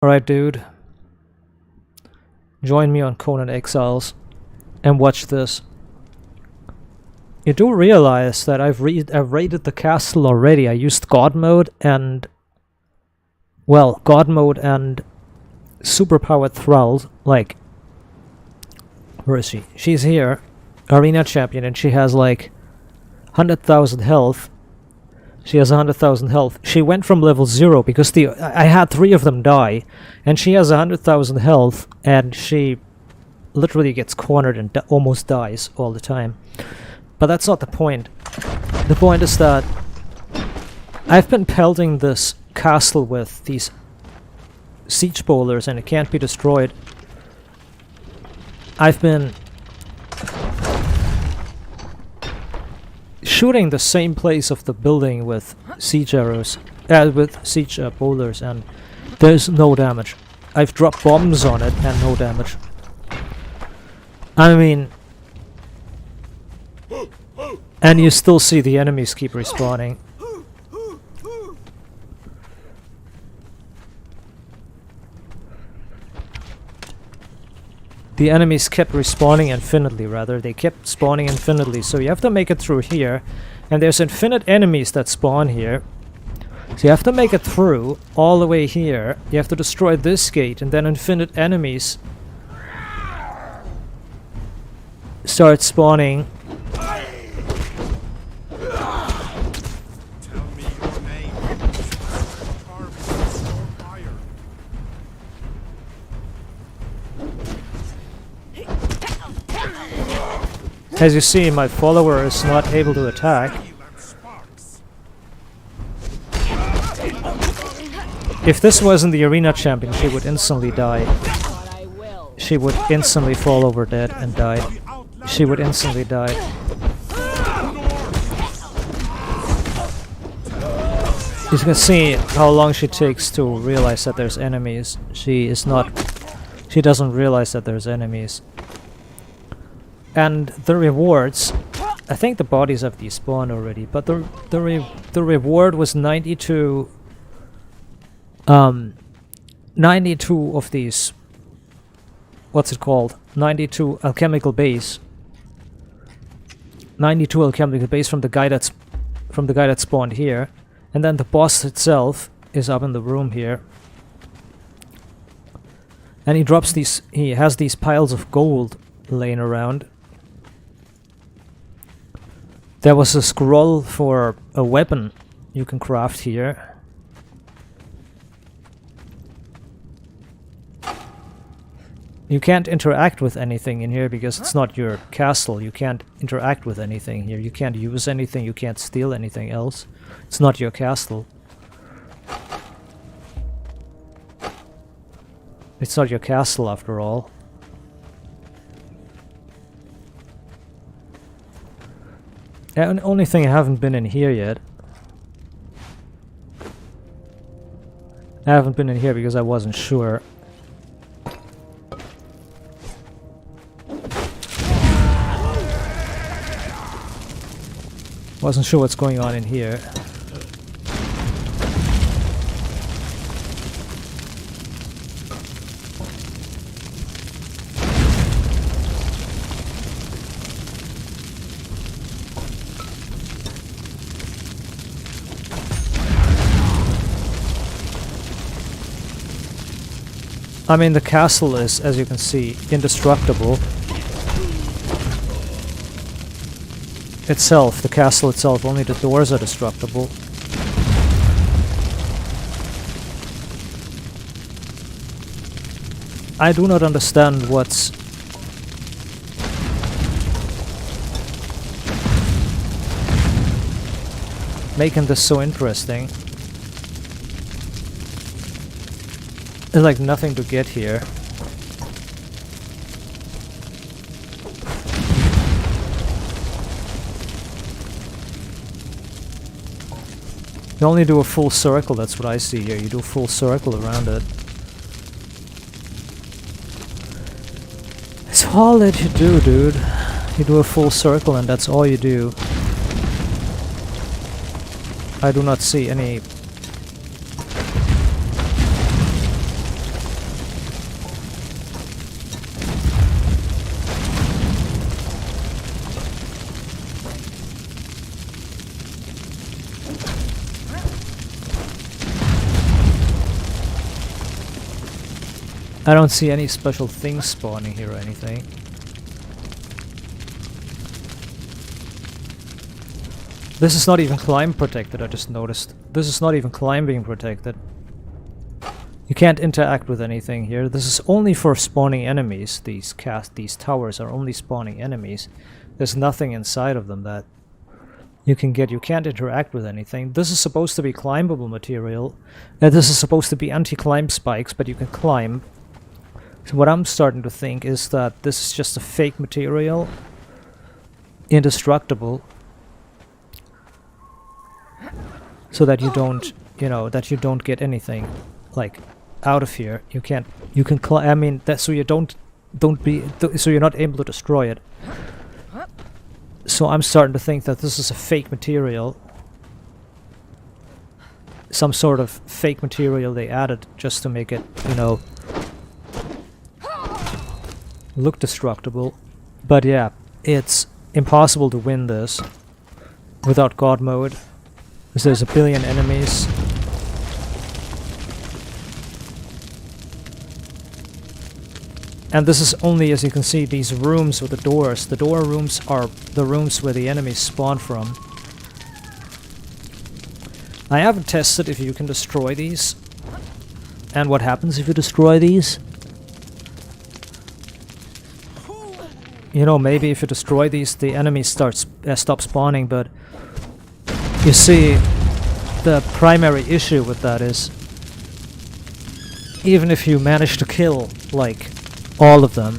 Alright, dude. Join me on Conan Exiles and watch this. You do realize that I've raided the castle already. I used God mode and... well, God mode and superpowered thralls. Like... where is she? She's here. Arena champion, and she has like 100,000 health. She has 100,000 health. She went from level 0 because I had 3 of them die, and she has 100,000 health, and she literally gets cornered and almost dies all the time. But that's not the point. The point is that I've been pelting this castle with these siege bowlers, and it can't be destroyed. I've been shooting the same place of the building with siege arrows, with siege bowlers, and there's no damage. I've dropped bombs on it and no damage. I mean, and you still see the enemies keep respawning. The enemies kept respawning infinitely, rather. They kept spawning infinitely, so you have to make it through here. And there's infinite enemies that spawn here. So you have to make it through, all the way here. You have to destroy this gate, and then infinite enemies start spawning. As you see, my follower is not able to attack. If this wasn't the arena champion, she would instantly die. She would instantly fall over dead and die. She would instantly die. You can see how long she takes to realize that there's enemies. She doesn't realize that there's enemies. And the rewards, I think the bodies have despawned already, but the reward was 92 of these, what's it called? 92 alchemical base. 92 alchemical base from the guy that spawned here, and then the boss itself is up in the room here. And he has these piles of gold laying around. There was a scroll for a weapon you can craft here. You can't interact with anything in here because it's not your castle. You can't interact with anything here. You can't use anything. You can't steal anything else. It's not your castle. It's not your castle after all. The only thing I haven't been in here yet. I haven't been in here because I wasn't sure. Wasn't sure what's going on in here. I mean, the castle is, as you can see, indestructible. Itself, the castle itself, only the doors are destructible. I do not understand what's making this so interesting. There's like nothing to get here. You only do a full circle, that's what I see here. You do a full circle around it. That's all that you do, dude. You do a full circle and that's all you do. I do not see any I don't see any special things spawning here or anything. This is not even climb protected, I just noticed. This is not even climbing protected. You can't interact with anything here. This is only for spawning enemies. These towers are only spawning enemies. There's nothing inside of them that you can get. You can't interact with anything. This is supposed to be climbable material. This is supposed to be anti-climb spikes, but you can climb. So what I'm starting to think is that this is just a fake material. Indestructible. So that you don't, you know, that you don't get anything, like, out of here. You can't, you can I mean, that so you so you're not able to destroy it. So I'm starting to think that this is a fake material. Some sort of fake material they added just to make it, you know, look destructible. But yeah, it's impossible to win this without God mode. Because there's a billion enemies. And this is only, as you can see, these rooms with the doors. The door rooms are the rooms where the enemies spawn from. I haven't tested if you can destroy these. And what happens if you destroy these. You know, maybe if you destroy these, the enemies stop spawning, but you see, the primary issue with that is, even if you manage to kill, like, all of them,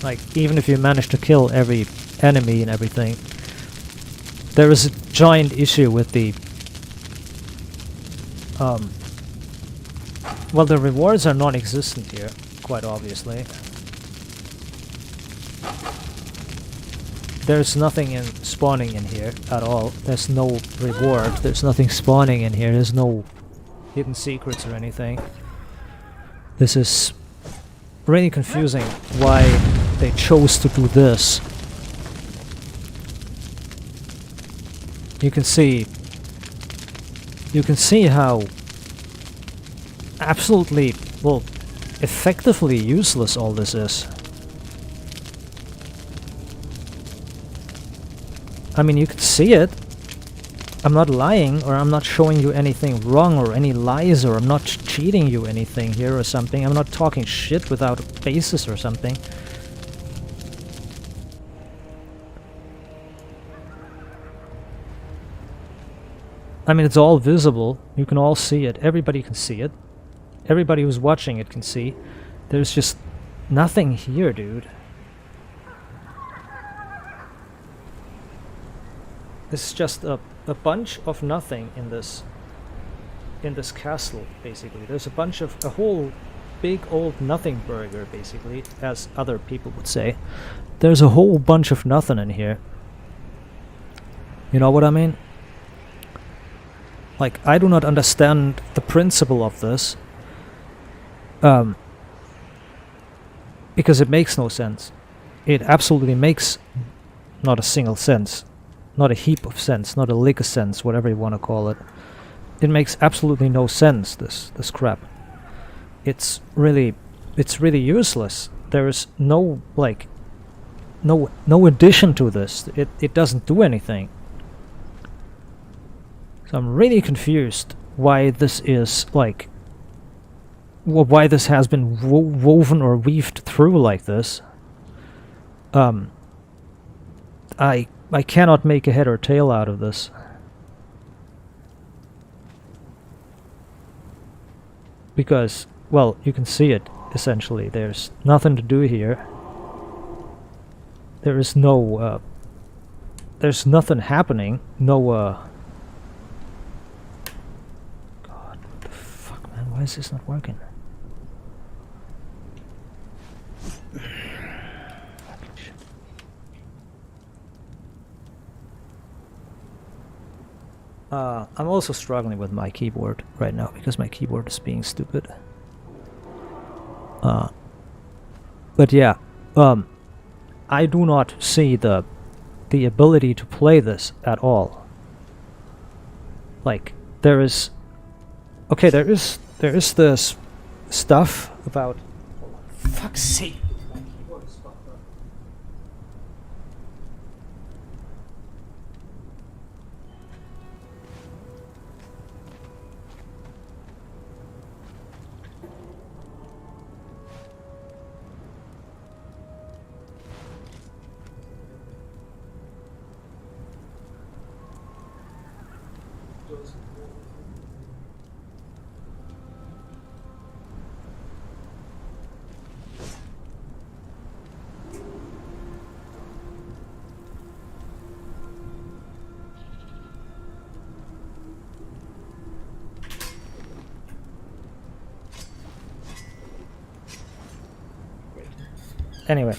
like, even if you manage to kill every enemy and everything, there is a giant issue with the, well, the rewards are non-existent here, quite obviously. There's nothing spawning in here at all. There's no reward. There's nothing spawning in here. There's no hidden secrets or anything. This is really confusing why they chose to do this. You can see how absolutely, well, effectively useless all this is. I mean, you can see it. I'm not lying, or I'm not showing you anything wrong, or any lies, or I'm not cheating you anything here or something. I'm not talking shit without a basis or something. I mean, it's all visible. You can all see it. Everybody can see it. Everybody who's watching it can see. There's just nothing here, dude. It's just a bunch of nothing in this castle, basically. There's a whole big old nothing burger, basically, as other people would say. There's a whole bunch of nothing in here. You know what I mean? Like, I do not understand the principle of this. Because it makes no sense. It absolutely makes not a single sense. Not a heap of sense, not a lick of sense, whatever you want to call it. It makes absolutely no sense, this crap. It's really useless. There is no, like, no addition to this. It doesn't do anything. So I'm really confused why this is, like, why this has been woven or weaved through like this. I cannot make a head or tail out of this. Because, well, you can see it, essentially. There's nothing to do here. There is no, there's nothing happening. No, God, what the fuck, man? Why is this not working? I'm also struggling with my keyboard right now because my keyboard is being stupid. But yeah, I do not see the ability to play this at all. Like, there is this stuff about fuck's sake. Anyway,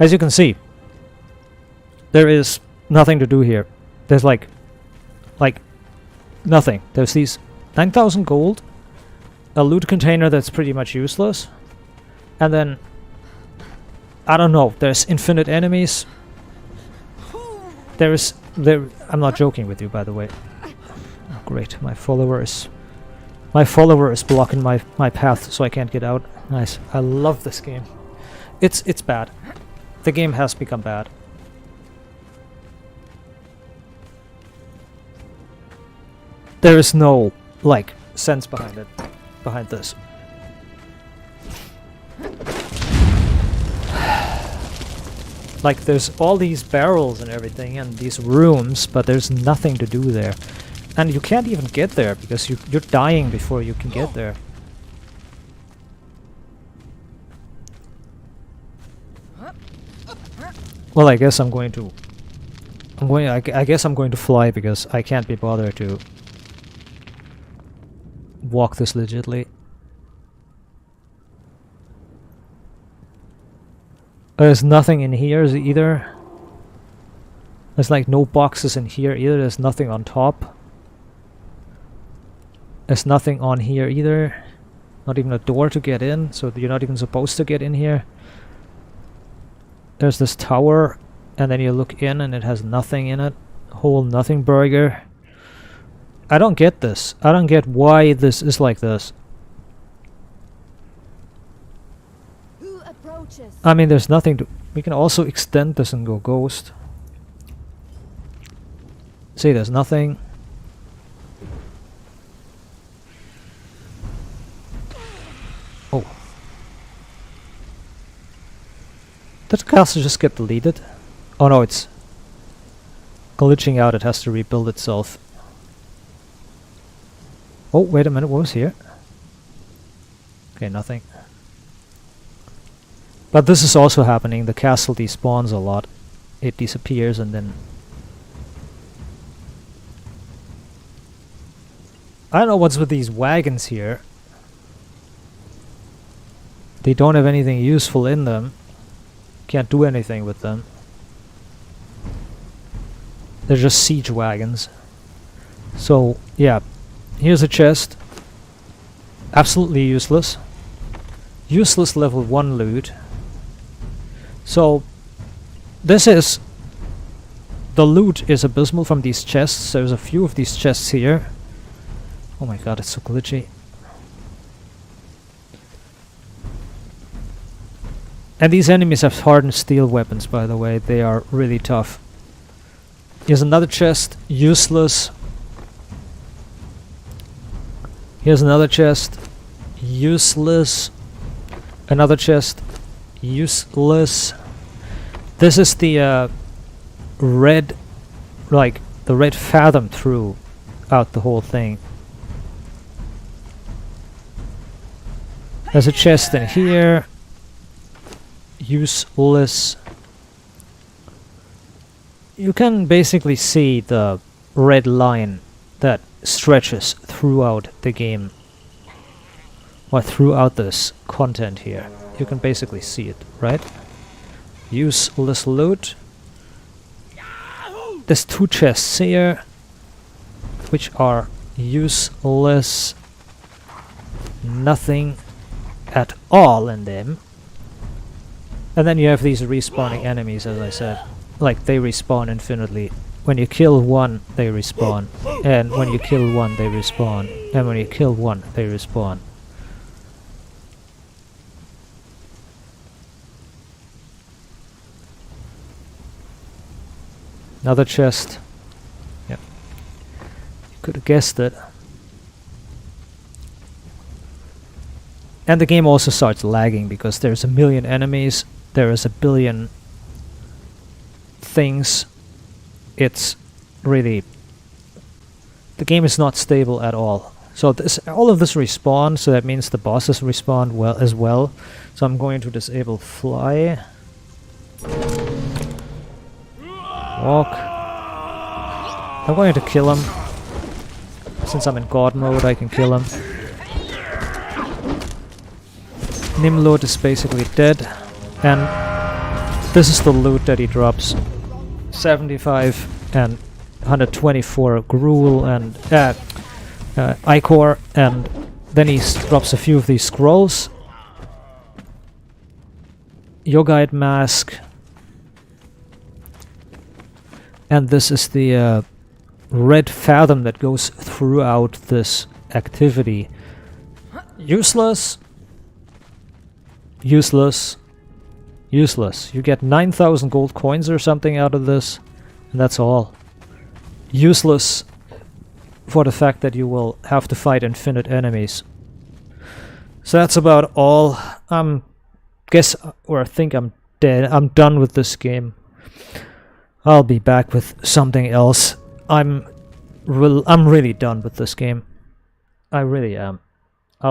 as you can see, there is nothing to do here. There's like nothing. There's these 9,000 gold, a loot container that's pretty much useless, and then I don't know. There's infinite enemies. I'm not joking with you, by the way. Oh, great, my follower is blocking my path, so I can't get out. Nice. I love this game. It's bad. The game has become bad. There is no, like, sense behind it. Behind this. Like, there's all these barrels and everything, and these rooms, but there's nothing to do there. And you can't even get there, because you're dying before you can get there. Well, I guess I guess I'm going to fly, because I can't be bothered to walk this legitly. There's nothing in here either. There's like no boxes in here either. There's nothing on top. There's nothing on here either. Not even a door to get in, so you're not even supposed to get in here. There's this tower, and then you look in and it has nothing in it. Whole nothing burger. I don't get this. I don't get why this is like this. Who approaches? I mean, there's nothing to... We can also extend this and go ghost. See, there's nothing. Oh. Did the castle just get deleted? Oh no, it's glitching out. It has to rebuild itself. Oh, wait a minute. What was here? Okay, nothing. But this is also happening. The castle despawns a lot. It disappears and then... I don't know what's with these wagons here. They don't have anything useful in them. Can't do anything with them. They're just siege wagons. So, yeah. Here's a chest. Absolutely useless. Useless level 1 loot. So, this is... The loot is abysmal from these chests. There's a few of these chests here. Oh my god, it's so glitchy. And these enemies have hardened steel weapons, by the way. They are really tough. Here's another chest. Useless. Here's another chest. Useless. Another chest. Useless. This is the red... Like, the red fathom throughout the whole thing. There's a chest in here. Useless. You can basically see the red line that stretches throughout the game, or throughout this content here. You can basically see it, right? Useless loot. There's 2 chests here, which are useless. Nothing at all in them. And then you have these respawning enemies, as I said. Like, they respawn infinitely. When you kill one, they respawn. And when you kill one, they respawn. And when you kill one, they respawn. Another chest. Yeah. You could have guessed it. And the game also starts lagging because there's a million enemies, there is a billion things. It's really... the game is not stable at all. So all of this respawns, so that means the bosses respawn well as well. So I'm going to disable fly. Walk. I'm going to kill him. Since I'm in God mode, I can kill him. Nimlord is basically dead. And this is the loot that he drops. 75 and 124 Gruel and Ichor, and then he drops a few of these scrolls. Yogite Mask. And this is the red fathom that goes throughout this activity. Useless. Useless. Useless. You get 9,000 gold coins or something out of this, and that's all. Useless for the fact that you will have to fight infinite enemies. So that's about all. I think I'm dead. I'm done with this game. I'll be back with something else. I'm really done with this game. I really am.